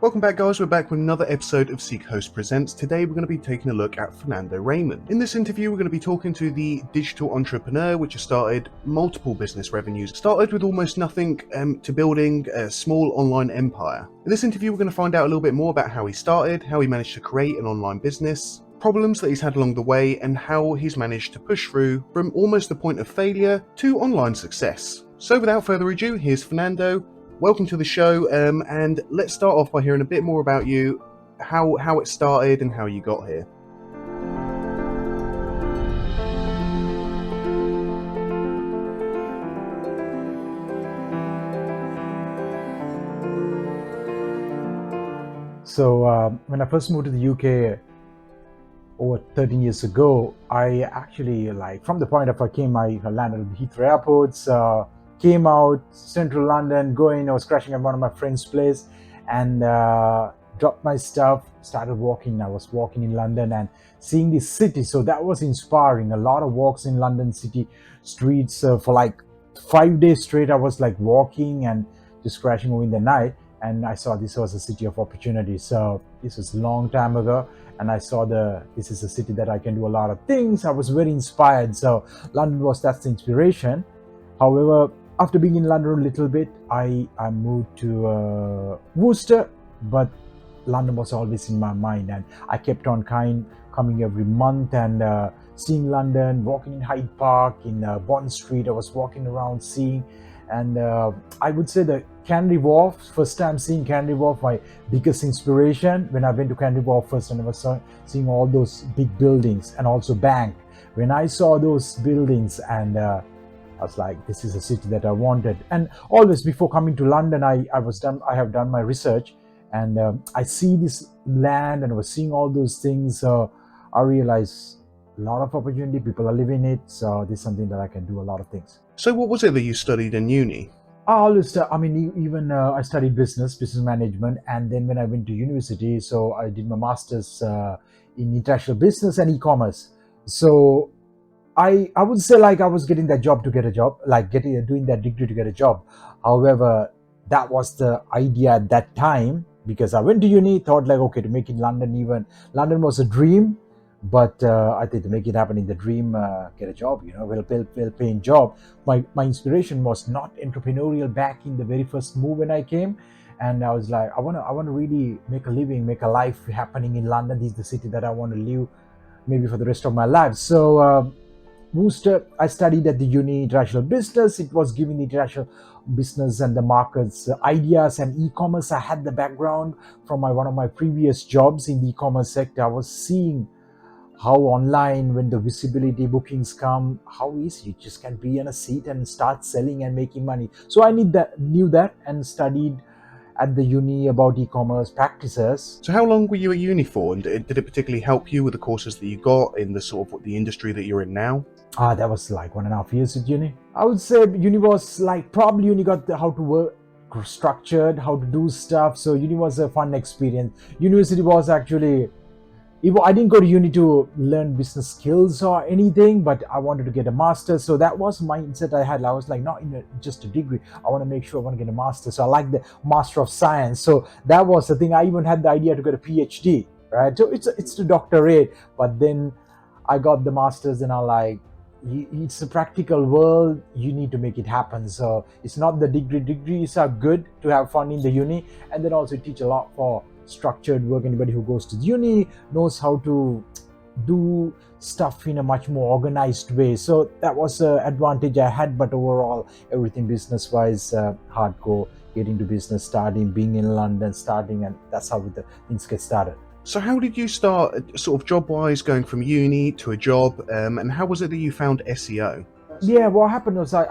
Welcome back, guys. We're back with another episode of SeekaHost Presents. Today we're going to be taking a look at Fernando Raymond. In this interview, we're going to be talking to the digital entrepreneur, which has started multiple business revenues. Started with almost nothing to building a small online empire. In this interview, we're going to find out a little bit more about how he started, how he managed to create an online business, problems that he's had along the way, and how he's managed to push through from almost the point of failure to online success. So without further ado, here's Fernando. Welcome to the show, and let's start off by hearing a bit more about you, how it started and how you got here. So when I first moved to the UK over 13 years ago, I actually, from the point of I landed at the Heathrow airports, came out central London, I was crashing at one of my friend's place, and dropped my stuff, started walking. I was walking in London and seeing the city, so that was inspiring. A lot of walks in London city streets for like 5 days straight. I was like walking and just crashing over in the night, and I saw this was a city of opportunity. So this was a long time ago, and I saw this is a city that I can do a lot of things. I was very inspired. So London that's the inspiration. However, after being in London a little bit, I moved to Worcester, but London was always in my mind, and I kept on coming every month and seeing London, walking in Hyde Park, in Bond Street. I was walking around seeing, and I would say the Canary Wharf, first time seeing Canary Wharf, my biggest inspiration. When I went to Canary Wharf first, and I was seeing all those big buildings and also Bank. When I saw those buildings, and I was like, this is a city that I wanted. And always before coming to London, I have done my research, and I see this land and I was seeing all those things. So I realized a lot of opportunity, people are living it. So this is something that I can do a lot of things. So what was it that you studied in uni? I studied business management, and then when I went to university, so I did my master's in international business and e-commerce. So I would say like I was getting that job to get a job, doing that degree to get a job. However, that was the idea at that time, because I went to uni, thought like, okay, to make it London was a dream, but I think to make it happen in the dream, get a job, well-paying job. My inspiration was not entrepreneurial back in the very first move when I came, and I was like, I want to really make a living, make a life happening in London. This is the city that I want to live, maybe for the rest of my life. So Worcester, I studied at the uni international business. It was giving the international business and the markets ideas and e-commerce. I had the background from one of my previous jobs in the e-commerce sector. I was seeing how online, when the visibility bookings come, how easy you just can be in a seat and start selling and making money. So I knew that and studied at the uni about e-commerce practices. So how long were you at uni for, and did it particularly help you with the courses that you got in the sort of the industry that you're in now? That was like 1.5 years at uni. I would say uni was like, probably uni got how to work structured, how to do stuff. So uni was a fun experience. University was actually, I didn't go to uni to learn business skills or anything, but I wanted to get a master's. So that was my mindset I had. I was like, not just a degree. I want to make sure I want to get a master's. So I like the Master of Science. So that was the thing. I even had the idea to get a PhD, right? So it's the doctorate, but then I got the master's, and I like, it's a practical world, you need to make it happen. So it's not the degree. Degrees are good to have fun in the uni, and then also teach a lot for structured work. Anybody who goes to the uni knows how to do stuff in a much more organized way. So that was an advantage I had. But overall, everything business wise, hardcore, getting to business, starting, being in London, starting, and that's how the things get started. So how did you start, sort of job-wise, going from uni to a job, and how was it that you found SEO? Yeah, what happened was I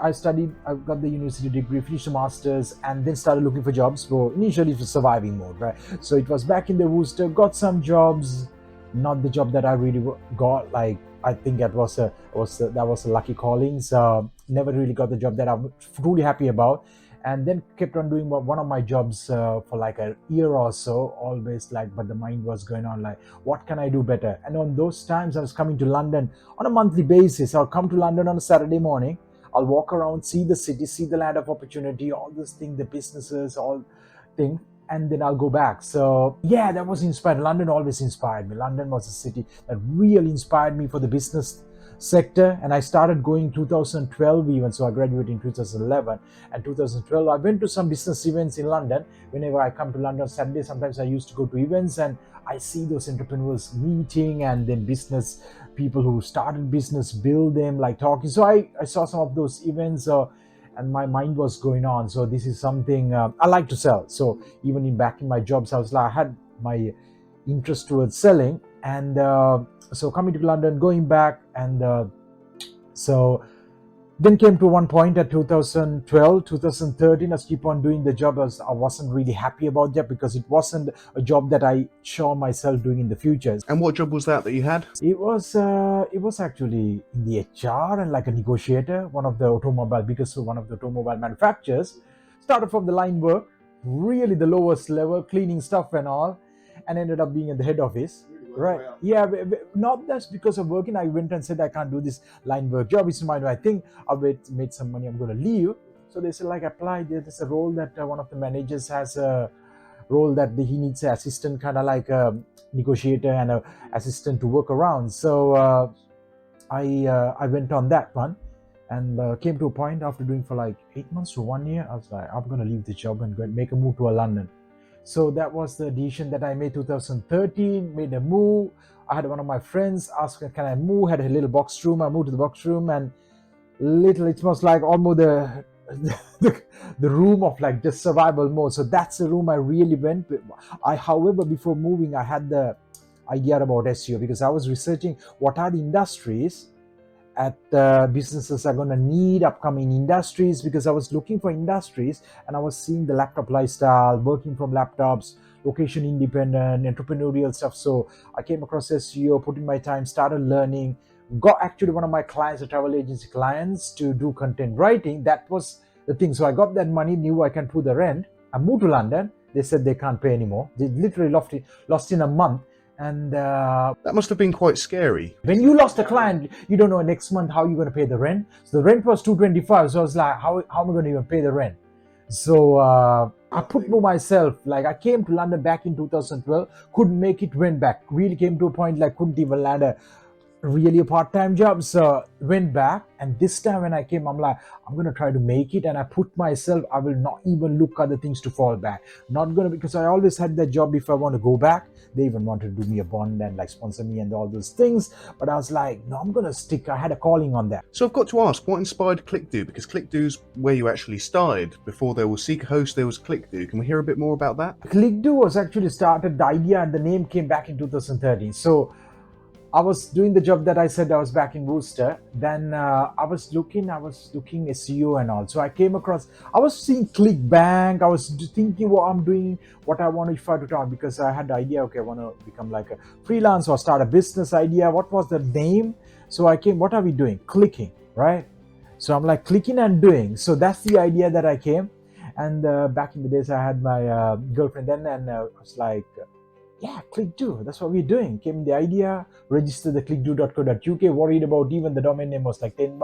got the university degree, finished the master's, and then started looking for jobs. So initially for surviving mode, right? So it was back in the Worcester, got some jobs, not the job that I really got. Like, I think that was a lucky calling. So never really got the job that I'm truly happy about. And then kept on doing one of my jobs for like a year or so, always like, but the mind was going on like, what can I do better? And on those times I was coming to London on a monthly basis. I'll come to London on a Saturday morning. I'll walk around, see the city, see the land of opportunity, all this thing, the businesses, all thing. and then I'll go back. So yeah, that was inspired. London always inspired me. London was a city that really inspired me for the business sector, and I started going 2012 even. So I graduated in 2011, and 2012 I went to some business events in London. Whenever I come to London on Saturday, sometimes I used to go to events, and I see those entrepreneurs meeting, and then business people who started business build them, like talking. So I saw some of those events, and my mind was going on. So this is something I like to sell. So even back in my jobs, I had my interest towards selling, and so coming to London, going back, and so then came to one point at 2012, 2013, I keep on doing the job as I wasn't really happy about that, because it wasn't a job that I saw myself doing in the future. And what job was that you had? It was actually in the HR and like a negotiator, one of the automobile manufacturers. Started from the line work, really the lowest level, cleaning stuff and all, and ended up being at the head office. Right. Yeah, not just because of working. I went and said I can't do this line work job. It's mine. I think I've made some money. I'm going to leave. So they said, like, apply. There's a role that one of the managers has a role that he needs an assistant, kind of like a negotiator and an assistant to work around. So I went on that one, and came to a point after doing for like 8 months to 1 year. I was like, I'm going to leave this job and go and make a move to London. So that was the decision that I made 2013, made a move. I had one of my friends ask, can I move? Had a little box room. I moved to the box room, and it was like almost the room of like just survival mode. So that's the room I really went. However, before moving, I had the idea about SEO, because I was researching what are the industries businesses are going to need, upcoming industries, because I was looking for industries, and I was seeing the laptop lifestyle, working from laptops, location independent, entrepreneurial stuff. So I came across SEO, put in my time, started learning, got actually one of my clients, a travel agency clients, to do content writing. That was the thing. So I got that money, knew I can put the rent. I moved to London. They said they can't pay anymore. They literally lost in a month. And that must have been quite scary. When you lost a client, you don't know next month how you're going to pay the rent. So the rent was $225. So I was like, how am I going to even pay the rent? So I put myself, like, I came to London back in 2012, couldn't make it, went back. Really came to a point like couldn't even land a part-time job. So went back, and this time when I came, I'm like, I'm gonna try to make it, and I put myself, I will not even look other things to fall back. Not gonna, because I always had that job. If I want to go back, they even wanted to do me a bond and like sponsor me and all those things, but I was like, no, I'm gonna stick. I had a calling on that. So I've got to ask, what inspired ClickDo? Because ClickDo's where you actually started. Before there was SeekaHost, there was ClickDo. Can we hear a bit more about that? ClickDo was actually started, the idea and the name came back in 2013. So I was doing the job that I said I was back in Worcester. Then I was looking SEO and all. So I came across, I was seeing ClickBank. I was thinking what I'm doing, what I want to try to talk, because I had the idea, okay, I want to become like a freelance or start a business idea. What was the name? So I came, what are we doing? Clicking, right? So I'm like clicking and doing. So that's the idea that I came. And back in the days, I had my girlfriend then, and I was like, yeah, ClickDo, that's what we're doing. Came the idea, register the clickdo.co.uk, worried about even the domain name was like $10.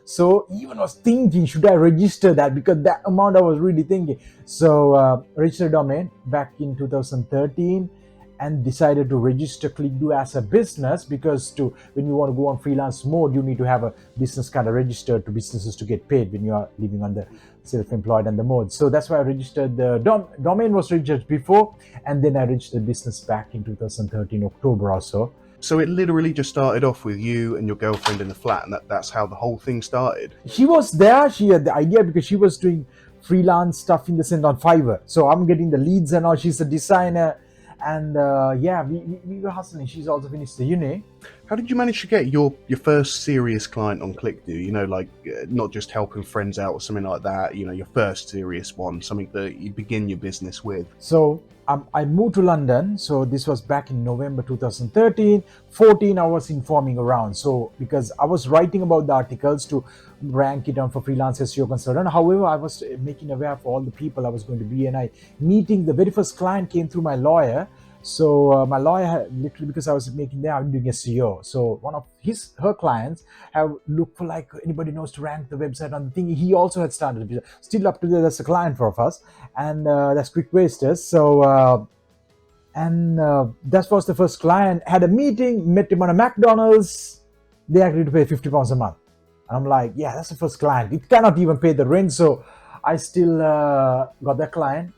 So even was thinking, should I register that? Because that amount I was really thinking. So registered domain back in 2013, and decided to register ClickDo as a business, because when you want to go on freelance mode, you need to have a business kind of registered to businesses to get paid when you are living on the self-employed and the mode. So that's why I registered the domain was registered before, and then I registered business back in 2013 October or so. So it literally just started off with you and your girlfriend in the flat, and that's how the whole thing started. She was there. She had the idea because she was doing freelance stuff in the sense on Fiverr. So I'm getting the leads and all. She's a designer. And we were hustling. She's also finished the uni. How did you manage to get your first serious client on ClickDo? You know, like not just helping friends out or something like that. You know, your first serious one, something that you begin your business with. So I moved to London. So this was back in November 2013. 14, I was informing around. So because I was writing about the articles to rank it down for freelance SEO consultant. However, I was making aware for all the people I was going to be, and meeting the very first client came through my lawyer. So my lawyer had literally, because I was making there, I'm doing SEO. So one of her clients have looked for like anybody knows to rank the website on the thing. He also had started. Still up to there, that's a client for us, and that's Quick Wasters. So that was the first client. Had a meeting, met him on a McDonald's. They agreed to pay £50 a month. And I'm like, yeah, that's the first client. It cannot even pay the rent. So I still got that client,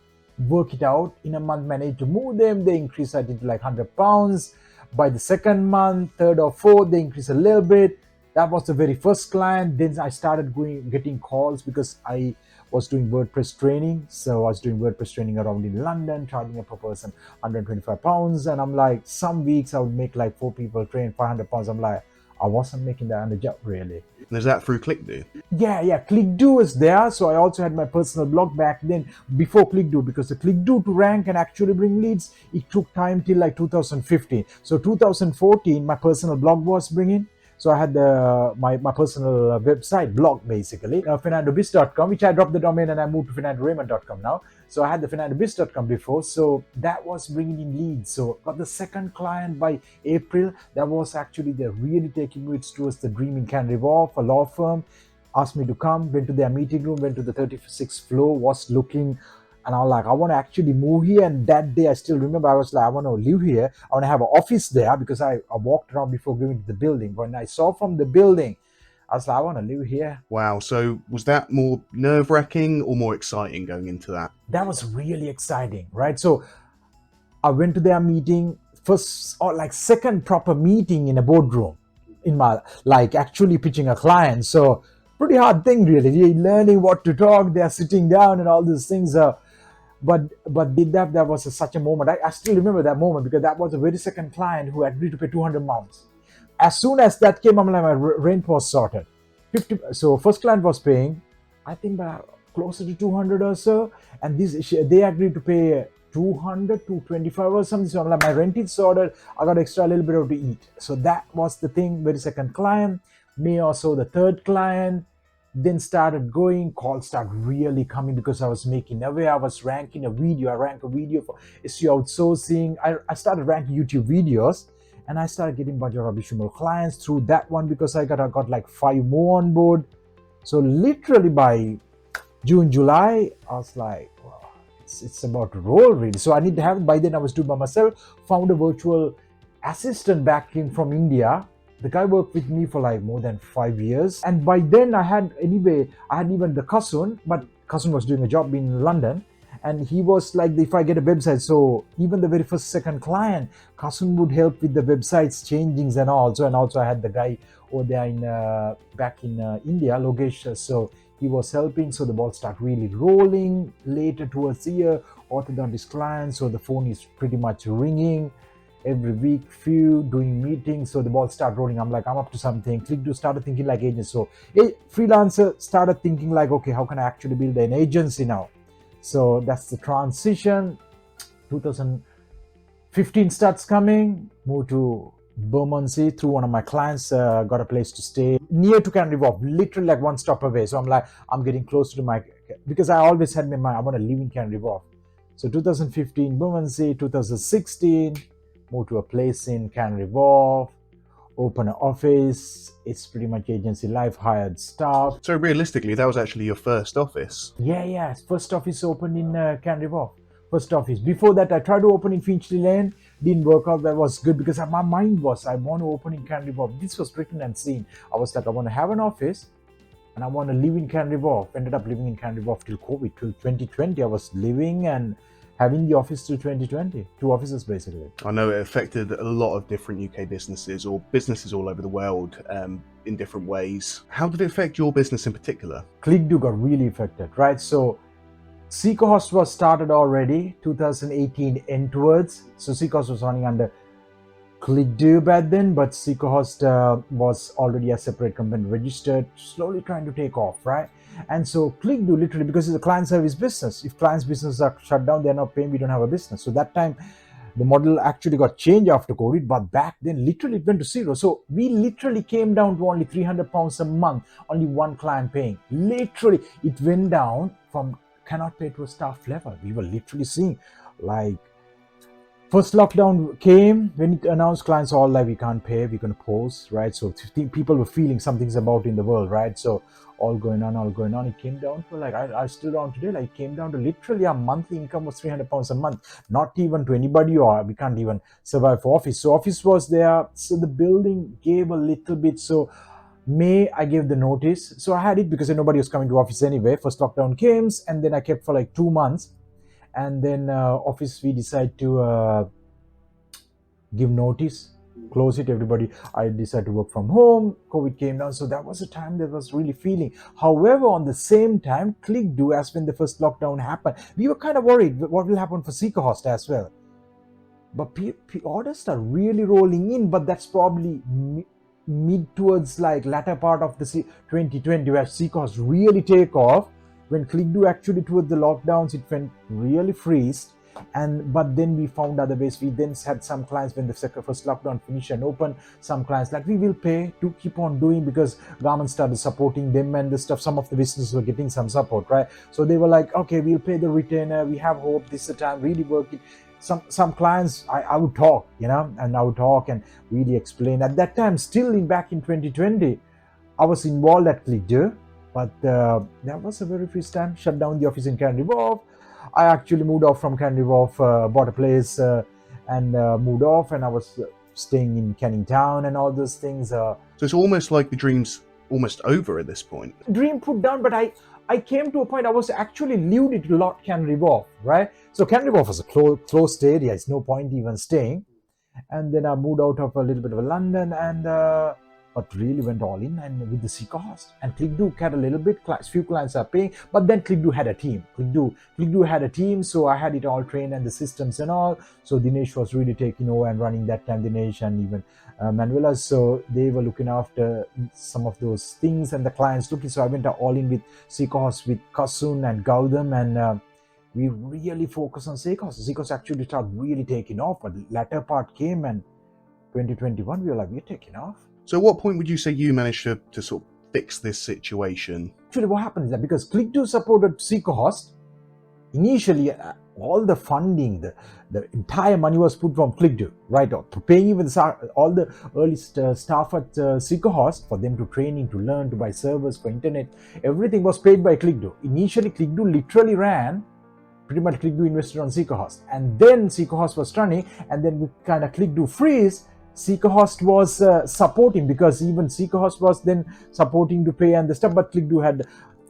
work it out. In a month, managed to move them. They increased, I did like £100. By the second month, third or fourth, they increased a little bit. That was the very first client. Then I started getting calls because I was doing WordPress training. So I was doing WordPress training around in London, charging a per person £125. And I'm like, some weeks I would make like 4 people train £500. I'm like, I wasn't making that on the job really. And is that through ClickDo? Yeah, ClickDo is there. So I also had my personal blog back then before ClickDo, because the ClickDo to rank and actually bring leads, it took time till like 2015. So 2014, my personal blog was bringing. So I had my personal website, blog basically, FernandoBiz.com, which I dropped the domain and I moved to FernandoRaymond.com now. So I had the FernandoBiz.com before. So that was bringing in leads. So got the second client by April. That was actually, they're really taking it towards the dream in Canary Wharf, a law firm. Asked me to come, went to their meeting room, went to the 36th floor, was looking, and I was like, I want to actually move here. And that day, I still remember, I was like, I want to live here. I want to have an office there, because I walked around before going to the building. When I saw from the building, I was like, I want to live here. Wow. So was that more nerve-wracking or more exciting going into that? That was really exciting, right? So I went to their meeting, first or like second proper meeting in a boardroom in my, like actually pitching a client. So pretty hard thing really. You're learning what to talk, they're sitting down and all these things. But did that was such a moment. I still remember that moment, because that was the very second client who agreed to pay 200 pounds. As soon as that came, I'm like, my rent was sorted. 50. So first client was paying, I think closer to 200 or so, and they agreed to pay 200 to 25 or something. So I'm like, my rent is sorted. I got extra a little bit of to eat. So that was the thing. Very second client, May or so, the third client. Then started going, calls started really coming, because I was making away. I was ranking a video. I ranked a video for SEO outsourcing. I started ranking YouTube videos, and I started getting a bunch of rubbish clients through that one, because I got like 5 more on board. So literally by June, July, I was like, wow, it's about to roll really. So I need to have it. By then I was doing by myself, found a virtual assistant back in from India. The guy worked with me for like more than 5 years. And by then I had even the cousin, but cousin was doing a job in London. And he was like, if I get a website, so even the very first second client, cousin would help with the websites changings and all. So, and also I had the guy over there back in India, Logesh. So he was helping. So the ball started really rolling. Later towards the year, orthodontist clients. So the phone is pretty much ringing every week, few doing meetings. So the ball started rolling. I'm like, I'm up to something. ClickDo started thinking like agents. So a freelancer started thinking like, okay, how can I actually build an agency now? So that's the transition. 2015 starts coming. Moved to Bermondsey through one of my clients. Got a place to stay near to Canary Wharf, literally like 1 stop away. So I'm like, I'm getting closer to my, because I always had in my mind, I want to live in Canary Wharf. So 2015 Bermondsey, 2016 moved to a place in Canary Wharf, open an office. It's pretty much agency life, hired staff. So realistically, that was actually your first office. Yeah. First office opened in Canary Wharf. First office. Before that, I tried to open in Finchley Lane. Didn't work out. That was good, because my mind was, I want to open in Canary Wharf. This was written and seen. I was like, I want to have an office and I want to live in Canary Wharf. Ended up living in Canary Wharf till COVID, till 2020. I was living and having the office till 2020, 2 offices basically. I know it affected a lot of different UK businesses, or businesses all over the world, in different ways. How did it affect your business in particular? ClickDo got really affected, right? So SeekaHost was started already 2018 endwards. So SeekaHost was running under ClickDo back then, but SeekaHost was already a separate company registered, slowly trying to take off, right? And so ClickDo literally, because it's a client service business, if clients' businesses are shut down, they're not paying, we don't have a business. So that time, the model actually got changed after COVID, but back then literally it went to zero. So we literally came down to only £300 a month, only 1 client paying. Literally, it went down from cannot pay to a staff level. We were literally seeing like first lockdown came. When it announced, clients all like, we can't pay, we're going to pause, right? So people were feeling something's about in the world, right? So all going on. It came down to like, I still around today, like it came down to literally our monthly income was £300 a month, not even to anybody, or we can't even survive for office. So office was there. So the building gave a little bit. So May, I gave the notice. So I had it because nobody was coming to office anyway. First lockdown came, and then I kept for like 2 months. And then office, we decided to give notice, close it, everybody. I decided to work from home. COVID came down. So that was a time that was really feeling. However, on the same time, ClickDo, as when the first lockdown happened, we were kind of worried what will happen for SeekaHost as well. But orders are really rolling in, but that's probably mid towards like latter part of the 2020, where SeekaHost really take off. When ClickDo actually towards the lockdowns, it went really freezed. But then we found other ways. We then had some clients when the first lockdown finished and open, some clients like, we will pay to keep on doing, because government started supporting them and the stuff. Some of the businesses were getting some support, right? So they were like, okay, we'll pay the retainer, we have hope, this is the time, really working. Some clients I would talk, and I would talk and really explain. At that time, still back in 2020, I was involved at ClickDo, but that was a very first time. Shut down the office in Canary Wharf. I actually moved off from Canary Wharf, bought a place and moved off, and I was staying in Canning Town and all those things. So it's almost like the dream's almost over at this point. Dream put down, but I came to a point I was actually lived it a lot, Canary Wharf, right? So Canary Wharf was a closed area. It's no point even staying. And then I moved out of a little bit of London, and but really went all in, and with the SeekaHost and ClickDo had a little bit. Few clients are paying, but then ClickDo had a team. ClickDo had a team, so I had it all trained and the systems and all. So Dinesh was really taking over and running that time. Dinesh and even Manuela, so they were looking after some of those things and the clients looking. So I went all in with SeekaHost with Kasun and Gautam, and we really focused on SeekaHost. SeekaHost actually started really taking off, but the latter part came, and 2021 we were like, we're taking off. So at what point would you say you managed to sort of fix this situation? Actually, what happened is that because ClickDo supported SeekaHost, initially all the funding, the entire money was put from ClickDo, right? Or paying even all the early staff at SeekaHost for them to training, to learn, to buy servers for internet. Everything was paid by ClickDo. Initially, ClickDo literally ran. Pretty much ClickDo invested on SeekaHost, and then SeekaHost was running, and then we kind of ClickDo freeze. SeekaHost was supporting, because even SeekaHost was then supporting to pay and the stuff, but ClickDo had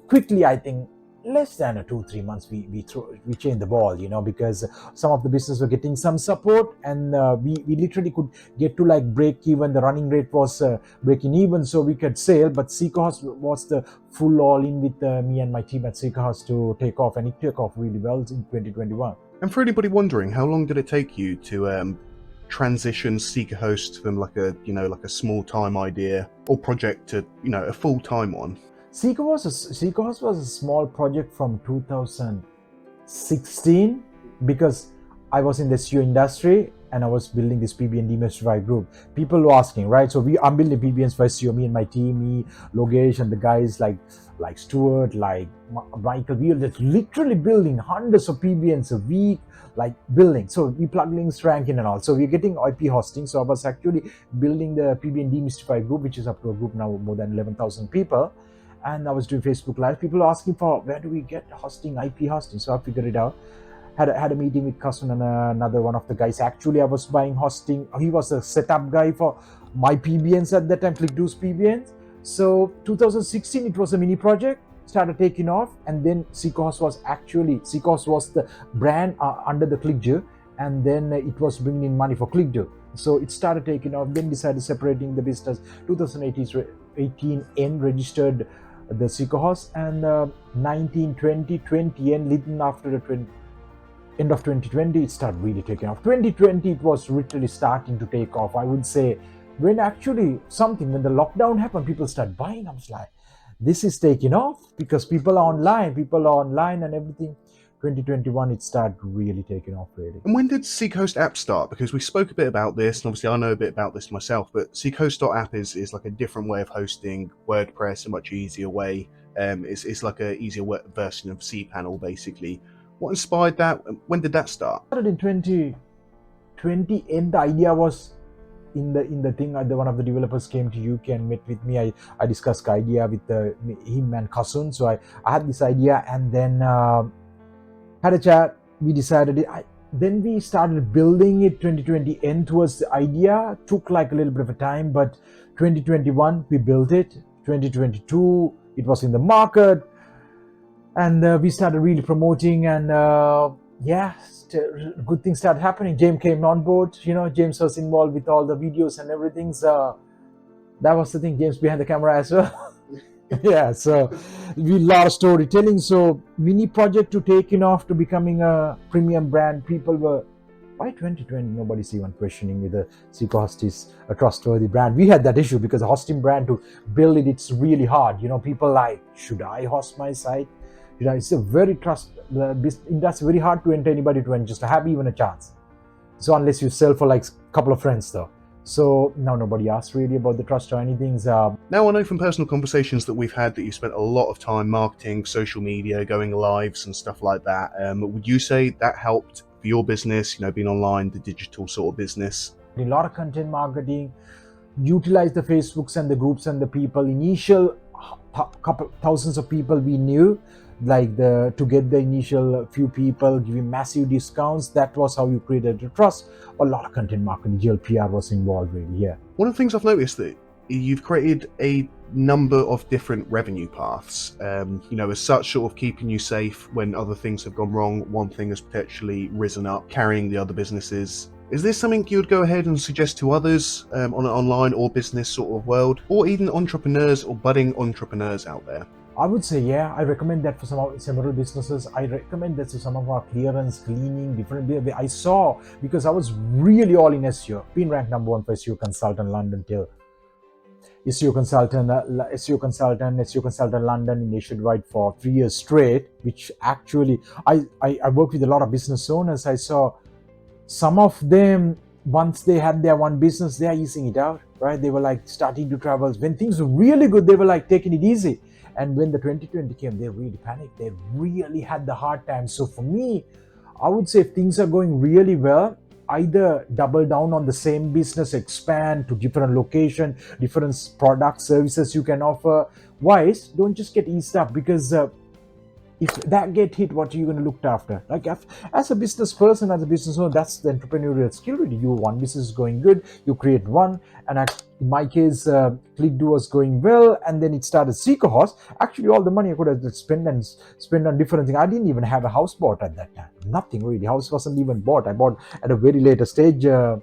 quickly, I think, less than 2-3 months, we changed the ball, because some of the business were getting some support, and we literally could get to like break even. The running rate was breaking even, so we could sail. But SeekaHost was the full all in with me and my team at SeekaHost to take off, and it took off really well in 2021. And for anybody wondering, how long did it take you to transition SeekaHost from like a small time idea or project to a full time one? SeekaHost was a small project from 2016, because I was in the SEO industry and I was building this PB and demystify group. People were asking, right? So I'm building PBNs for SEO, me and my team, me, Logesh, and the guys like Stuart, like Michael. We were literally building hundreds of PBNs a week, like building. So we plug links, ranking and all. So we're getting IP hosting. So I was actually building the PB and demystify group, which is up to a group now more than 11,000 people. And I was doing Facebook Live. People are asking for, where do we get hosting, IP hosting? So I figured it out. Had a meeting with Kasun and another one of the guys. Actually, I was buying hosting. He was a setup guy for my PBNs at that time, ClickDo's PBNs. So 2016, it was a mini project, started taking off. And then SeekaHost was the brand under the ClickDo. And then it was bringing in money for ClickDo. So it started taking off. Then decided separating the business. 2018 end registered the SeekaHost, and 20 end, little after the end of 2020, it started really taking off. 2020, it was literally starting to take off. I would say when the lockdown happened, people started buying. I was like, this is taking off because people are online and everything. 2021, it started really taking off, really. And when did SeekaHost app start? Because we spoke a bit about this, and obviously I know a bit about this myself, but SeekaHost.app is like a different way of hosting WordPress, a much easier way. It's like an easier version of cPanel, basically. What inspired that? When did that start? Started in 2020, 2020 end, the idea was in the thing. One of the developers came to UK and met with me. I discussed the idea with him and Kasun. So I had this idea, and then had a chat. We decided it. Then we started building it. 2020 end was the idea. Took like a little bit of a time, but 2021 we built it. 2022 it was in the market, and we started really promoting, and good things started happening. James came on board. James was involved with all the videos and everything. So that was the thing. James behind the camera as well. Yeah, so we lot of storytelling. So mini project to taking off to becoming a premium brand. People were, by 2020, nobody's even questioning whether SeekaHost is a trustworthy brand. We had that issue because a hosting brand, to build it, it's really hard. People like, should I host my site? It's a very that's very hard to enter anybody to just have even a chance. So unless you sell for like a couple of friends though. So now nobody asks really about the trust or anything. Now I know from personal conversations that we've had that you spent a lot of time marketing, social media, going lives and stuff like that. Would you say that helped for your business, being online, the digital sort of business? A lot of content marketing, utilize the Facebooks and the groups and the people. Initial couple thousands of people we knew, like to get the initial few people, giving massive discounts. That was how you created the trust. A lot of content marketing, digital PR was involved really. Yeah. One of the things I've noticed that you've created a number of different revenue paths, as such, sort of keeping you safe when other things have gone wrong. One thing has potentially risen up, carrying the other businesses. Is this something you would go ahead and suggest to others on an online or business sort of world, or even entrepreneurs or budding entrepreneurs out there? I would say, yeah, I recommend that for several businesses. I recommend that to some of our clearance, cleaning, different. I saw, because I was really all in SEO, been ranked number 1 for SEO consultant London till SEO consultant London in nationwide for 3 years straight. Which actually, I worked with a lot of business owners. I saw some of them, once they had their one business, they are easing it out, right? They were like starting to travel. When things were really good, they were like taking it easy. And when the 2020 came, they really panicked. They really had the hard time. So for me, I would say if things are going really well, either double down on the same business, expand to different location, different products, services you can offer. Wise, don't just get eased up, because if that get hit, what are you going to look after? Like as a business person, as a business owner, that's the entrepreneurial skill really. One business is going good, you create one. And in my case, ClickDo was going well, and then it started SeekaHost. Actually, all the money I could have spent on different things. I didn't even have a house bought at that time. Nothing really. House wasn't even bought. I bought at a very later stage the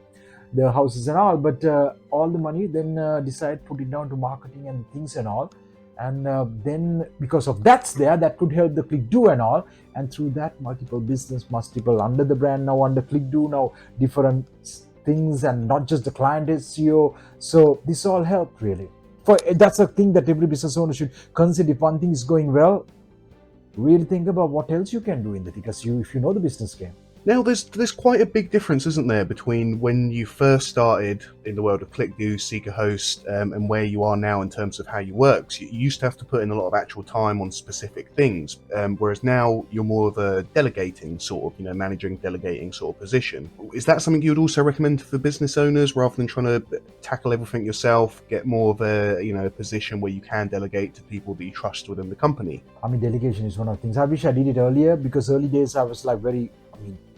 houses and all. But all the money then decided put it down to marketing and things and all. And then because of that could help the ClickDo and all. And through that, multiple under the brand now, under ClickDo now, different things, and not just the client SEO. So this all helped really. That's a thing that every business owner should consider. If one thing is going well, really think about what else you can do in it, because if you know the business game. Now, there's quite a big difference, isn't there, between when you first started in the world of ClickDo, SeekaHost, and where you are now in terms of how you work. So you used to have to put in a lot of actual time on specific things, whereas now you're more of a delegating sort of, managing, delegating sort of position. Is that something you would also recommend for business owners, rather than trying to tackle everything yourself, get more of a position where you can delegate to people that you trust within the company? I mean, delegation is one of the things. I wish I did it earlier, because early days I was like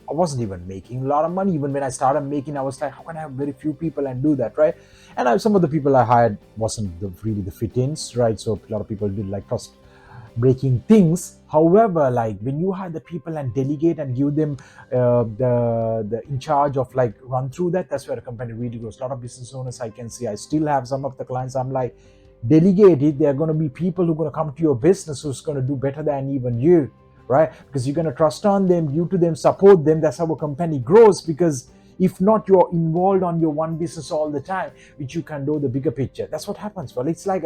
I wasn't even making a lot of money. Even when I started making, I was like, how can I have very few people and do that, right? And some of the people I hired wasn't really the fit-ins, right? So a lot of people did like trust breaking things. However, like when you hire the people and delegate and give them the in charge of like run through that's where the company really grows. A lot of business owners I can see, I still have some of the clients, I'm like, delegate it. There are going to be people who are going to come to your business who's going to do better than even you, right? Because you're going to trust on them, due to them, support them. That's how a company grows. Because if not, you're involved on your one business all the time, which you can do the bigger picture. That's what happens. Well, it's like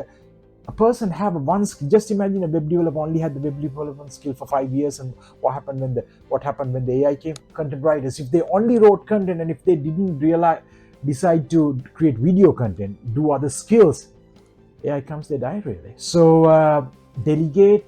a person have one skill. Just imagine a web developer only had the web development skill for 5 years, and what happened when the AI came? Content writers, if they only wrote content, and if they didn't decide to create video content, do other skills, AI comes, they die really. So delegate,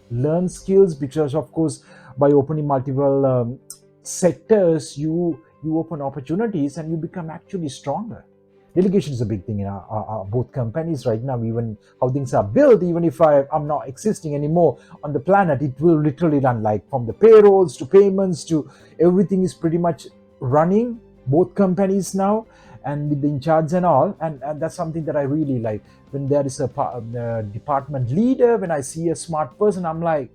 learn skills, because of course by opening multiple sectors, you you open opportunities and you become actually stronger. Delegation is a big thing in our both companies right now. Even how things are built, even if I'm not existing anymore on the planet, it will literally run, like from the payrolls to payments to everything is pretty much running both companies now, and with the in charge and all, and that's something that I really like. When there is a department leader, when I see a smart person, I'm like,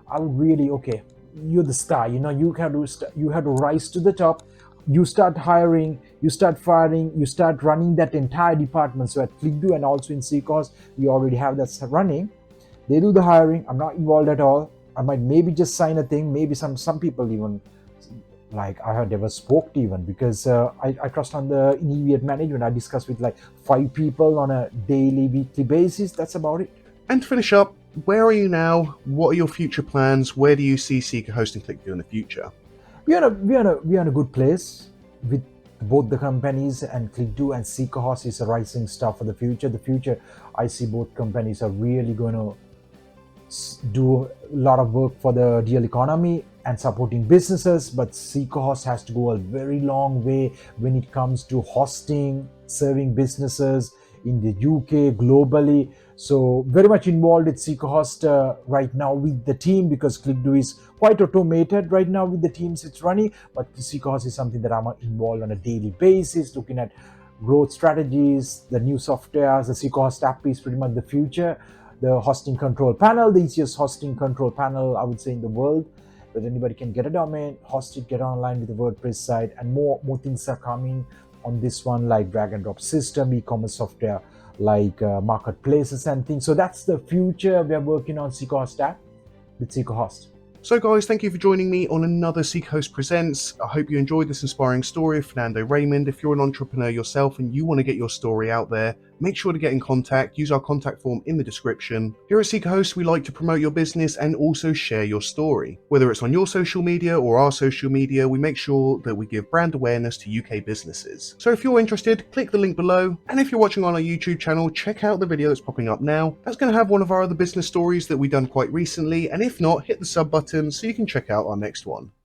I would really, okay, you're the star, you have to rise to the top. You start hiring, you start firing, you start running that entire department. So at ClickDo and also in SeekaHost, we already have that running. They do the hiring, I'm not involved at all. I might maybe just sign a thing, maybe some people even, like I had never spoke to even, because I trust on the immediate management. I discuss with like 5 people on a daily, weekly basis. That's about it. And to finish up, where are you now? What are your future plans? Where do you see SeekaHost and ClickDo in the future? We're in a good place with both the companies, and ClickDo and SeekaHost is a rising star for the future. The future, I see both companies are really going to do a lot of work for the real economy and supporting businesses, but SeekaHost has to go a very long way when it comes to hosting, serving businesses in the UK, globally. So very much involved with SeekaHost right now with the team, because ClickDo is quite automated right now with the teams it's running, but SeekaHost is something that I'm involved on a daily basis, looking at growth strategies, the new softwares. The SeekaHost app is pretty much the future. The hosting control panel, the easiest hosting control panel, I would say, in the world, that anybody can get a domain, host it, get online with the WordPress site, and more things are coming on this one, like drag and drop system, e-commerce software, like marketplaces and things. So that's the future. We're working on SeekaHost app with SeekaHost. So guys, thank you for joining me on another SeekaHost Presents. I hope you enjoyed this inspiring story of Fernando Raymond. If you're an entrepreneur yourself and you want to get your story out there, make sure to get in contact. Use our contact form in the description. Here at SeekaHost, we like to promote your business and also share your story. Whether it's on your social media or our social media, we make sure that we give brand awareness to UK businesses. So if you're interested, click the link below. And if you're watching on our YouTube channel, check out the video that's popping up now. That's going to have one of our other business stories that we've done quite recently. And if not, hit the sub button so you can check out our next one.